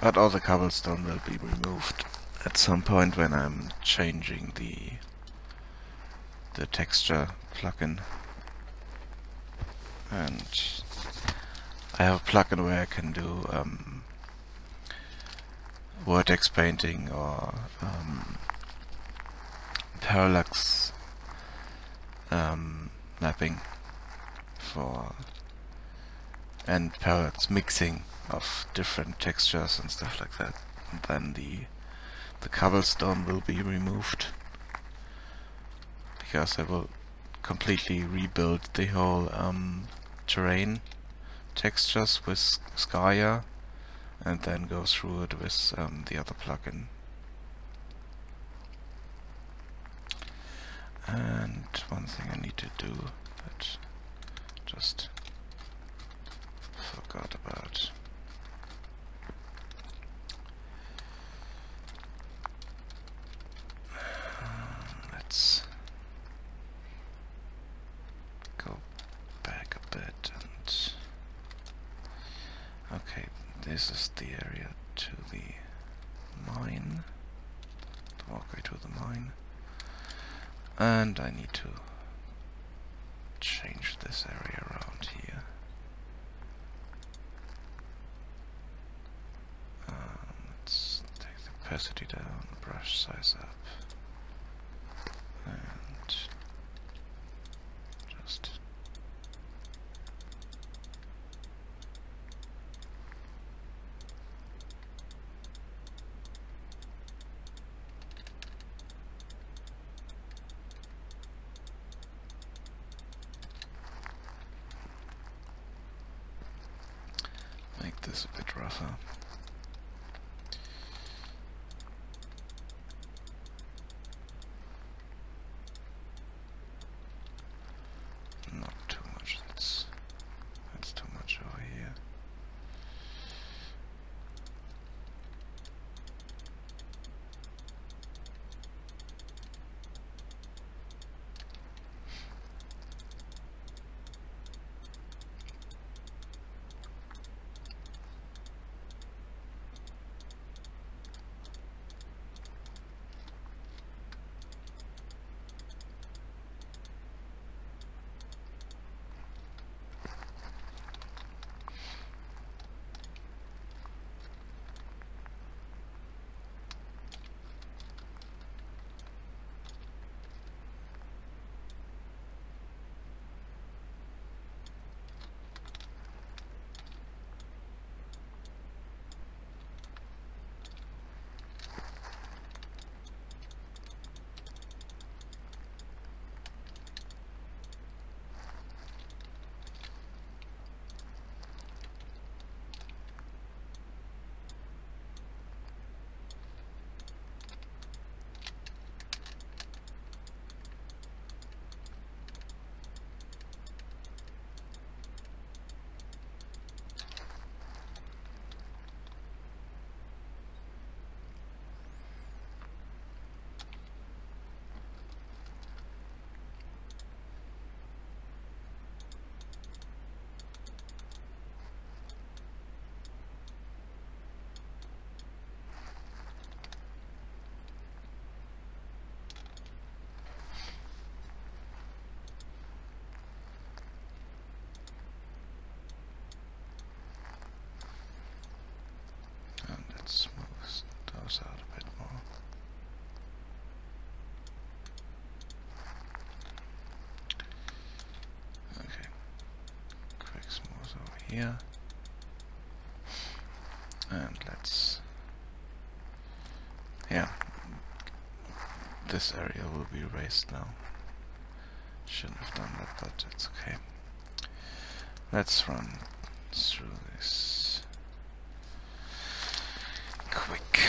But all the cobblestone will be removed at some point when I'm changing the texture plugin. And I have a plugin where I can do vertex painting or parallax mapping and parallax mixing of different textures and stuff like that. And then the cobblestone will be removed because I will completely rebuild the whole terrain textures with Skya and then go through it with the other plugin. And one thing I need to do but just forgot about. Let's go back a bit and okay, this is the area to the mine, the walkway to the mine, and I need to change this area around here. Let's take the opacity down, brush size up, and just make this a bit rougher. Not too much, that's too much over here. And let's smooth those out a bit more. Okay, quick smooth over here. And let's, yeah, this area will be erased now. Shouldn't have done that, but it's okay. Let's run through this quick.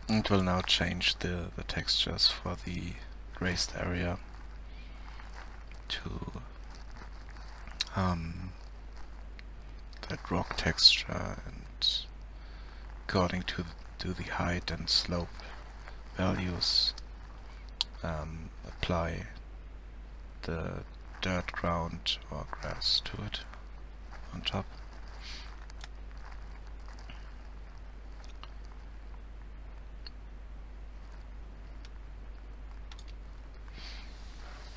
It will now change the textures for the raised area to that rock texture, and according to the height and slope values, apply the dirt ground or grass to it on top.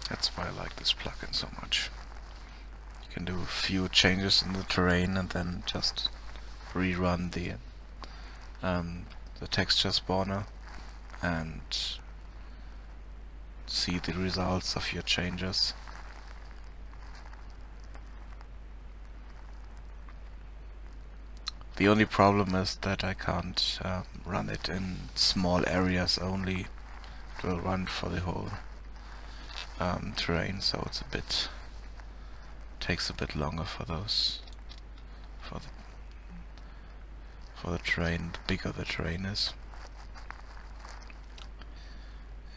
That's why I like this plugin so much. You can do a few changes in the terrain and then just rerun the texture spawner and see the results of your changes. The only problem is that I can't run it in small areas only. It will run for the whole terrain, so it's takes a bit longer for those, for the terrain, the bigger the terrain is.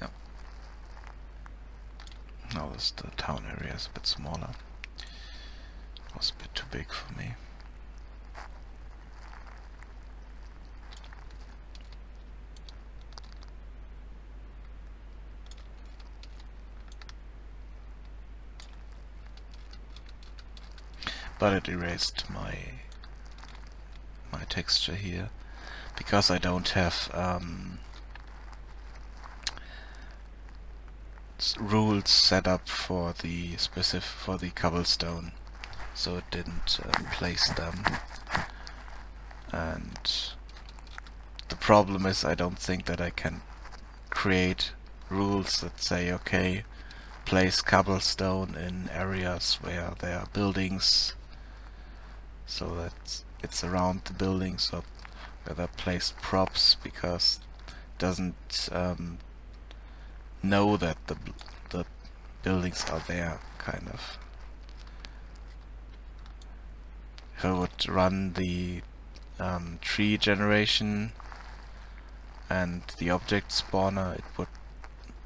Yeah. Now the town area is a bit smaller. It was a bit too big for me. But it erased my texture here because I don't have rules set up for the cobblestone, so it didn't place them. And the problem is, I don't think that I can create rules that say, okay, place cobblestone in areas where there are buildings, so that it's around the buildings, or where they place props, because it doesn't know that the buildings are there, kind of. If I would run the tree generation and the object spawner, it would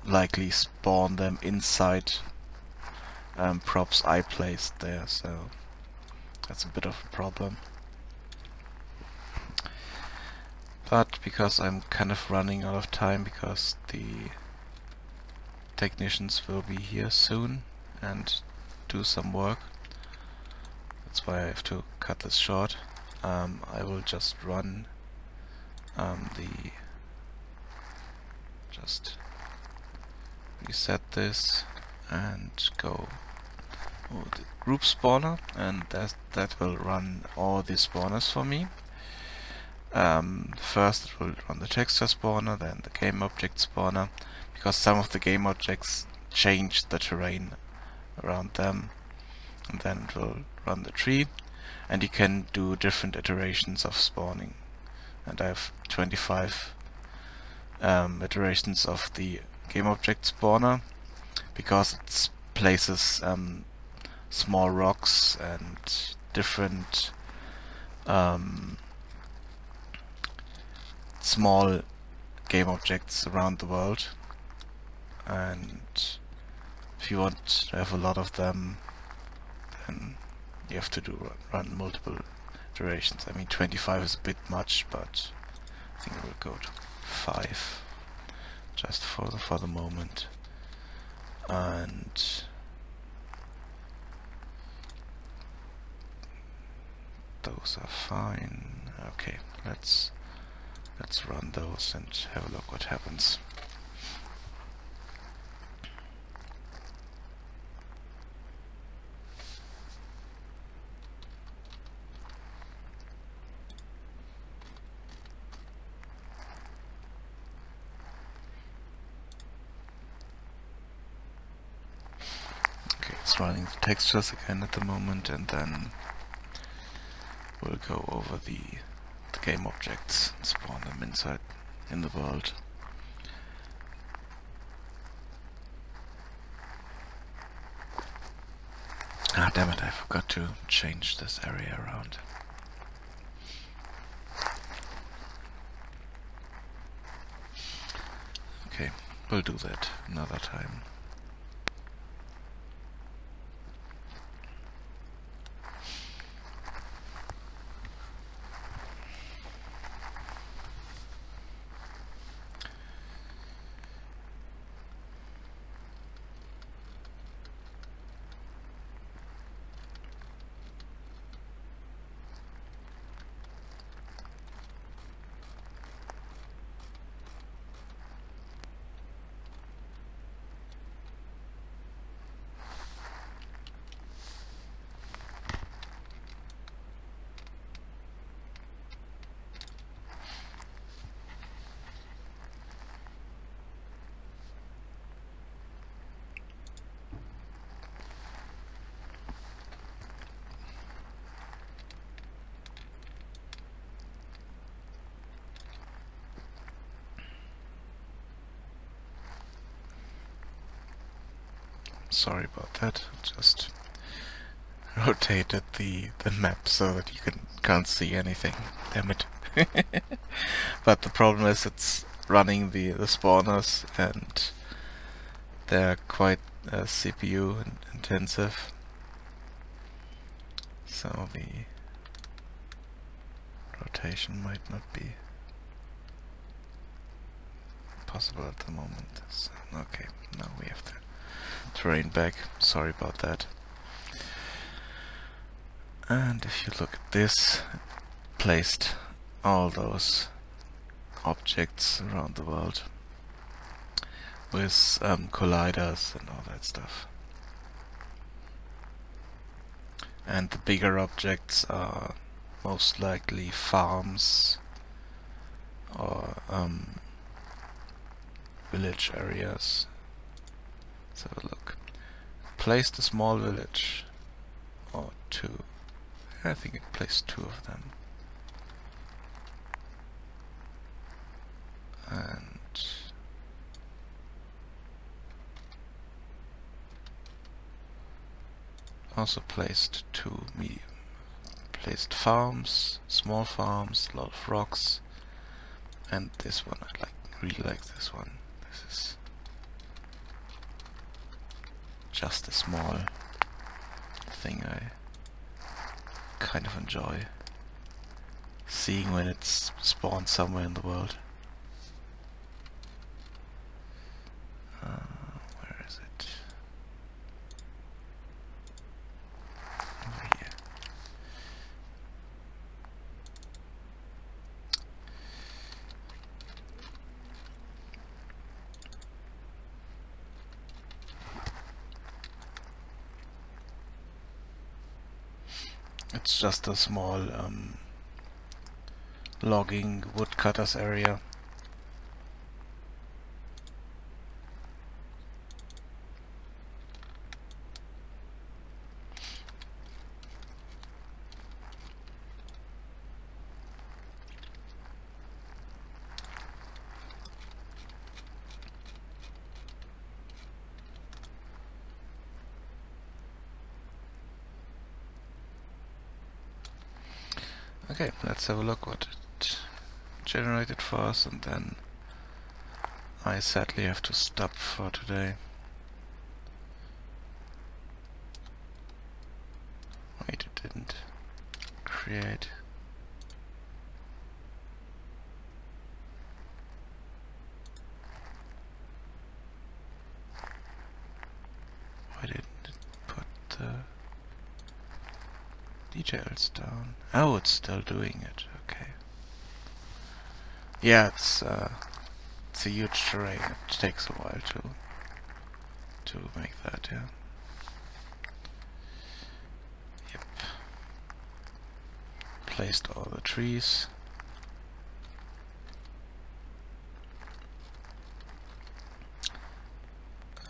likely spawn them inside props I placed there, so that's a bit of a problem. But because I'm kind of running out of time, because the technicians will be here soon and do some work, that's why I have to cut this short. I will just run just reset this and go the group spawner, and that will run all the spawners for me. First it will run the texture spawner, then the game object spawner, because some of the game objects change the terrain around them, and then it will run the tree, and you can do different iterations of spawning, and I have 25 iterations of the game object spawner, because it places small rocks and different small game objects around the world, and if you want to have a lot of them, then you have to run multiple iterations. I mean, 25 is a bit much, but I think I will go to 5 just for the moment. And those are fine. Okay, let's run those and have a look what happens. Okay, it's running the textures again at the moment, and then we'll go over the game objects and spawn them inside in the world. Ah, damn it, I forgot to change this area around. Okay, we'll do that another time. Sorry about that. Just rotated the map so that you can't see anything. Damn it. But the problem is it's running the spawners, and they're quite CPU intensive. So the rotation might not be possible at the moment. So, okay, now we have the terrain back. Sorry about that. And if you look at this, it placed all those objects around the world with colliders and all that stuff. And the bigger objects are most likely farms or village areas. Let's have a look. Placed a small village or two. I think it placed two of them. And also placed two medium. Placed farms, small farms, a lot of rocks, and this one I really like this one. This is just a small thing I kind of enjoy seeing when it's spawned somewhere in the world. Where is it? Over here. It's just a small logging woodcutters area. Okay, let's have a look what it generated for us, and then I sadly have to stop for today. Wait, it didn't create. Why didn't it put the details down? Oh, it's still doing it. Okay. Yeah, it's a huge terrain. It takes a while to make that. Yeah. Yep. Placed all the trees.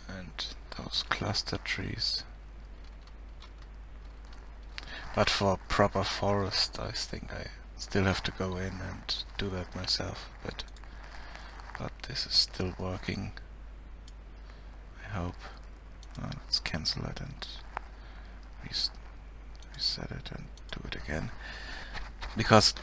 And those cluster trees. But for proper forest, I think I still have to go in and do that myself. But this is still working. I hope. Let's cancel it and reset it and do it again. Because